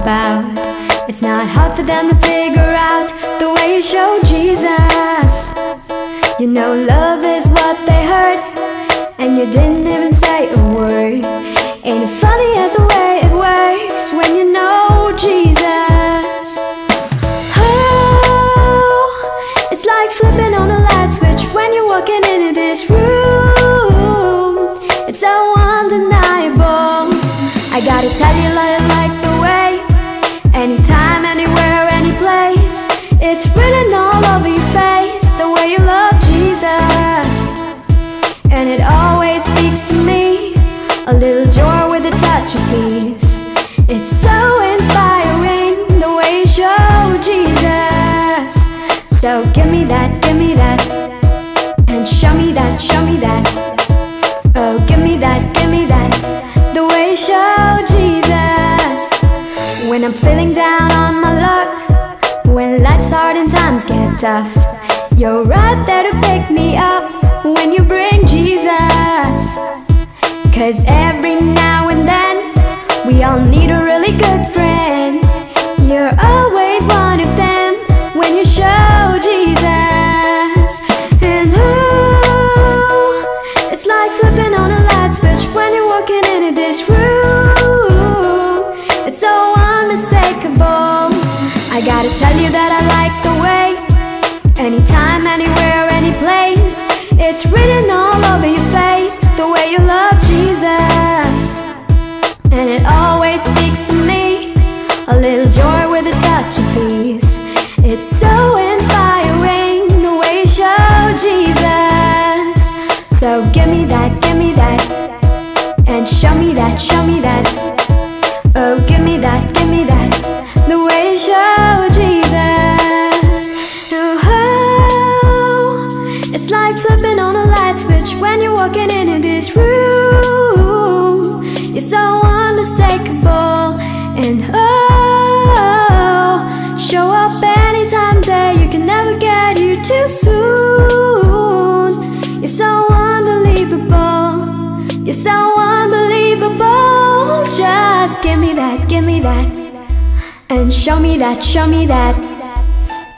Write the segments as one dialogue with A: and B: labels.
A: about. It's not hard for them to figure out the way you show Jesus. You know love is what they heard, and you didn't even say a word. Ain't it funny as the way it works when you know Jesus? Oh, it's like flipping on a light switch when you're walking into this room. It's so undeniable. I gotta tell you, like the way, anytime, anywhere, any place, it's written all over your face, the way you love Jesus. And it always speaks to me, a little joy with a touch of peace. It's so inspiring, the way you show Jesus. So give me that, and show me that, oh give me that, the way you show Jesus. When I'm feeling down on my luck, when life's hard and times get tough, you're right there to pick me up when you bring Jesus. 'Cause every now and then we all need a really good friend. You're always one of them when you show Jesus. And oh, it's like flipping on a light switch when you're walking into this room. It's so unmistakable. I gotta tell you that I like the way, anytime, anywhere, any place, it's written all over your face, the way you love Jesus. And it always speaks to me, a little joy with a touch of peace. It's so inspiring, the way you show Jesus. So give me that, and show me that, oh give me that, the way you show Jesus. Oh, it's like flipping on a light switch when you're walking into this room. You're so unmistakable, and oh, show up anytime, day, you can never get here too soon. You're so unbelievable, you're so unbelievable. Just give me that, and show me that,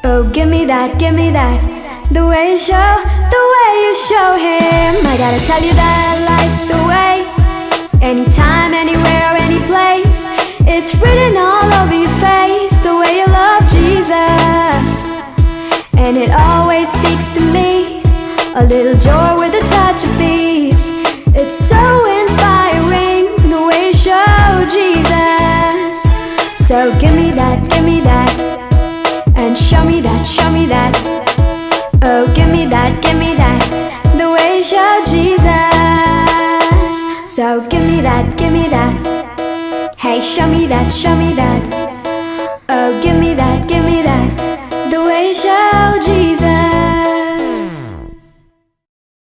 A: oh give me that, the way you show him. I gotta tell you that I like the way, anytime, anywhere, any place, it's written all over your face, the way you love Jesus. And it always speaks to me, a little joy with a touch of peace. It's so inspiring, the way you show Jesus. So give me that, and show me that, oh give me that, the way you show Jesus. So give me that, hey show me that, oh give me that, the way you show Jesus.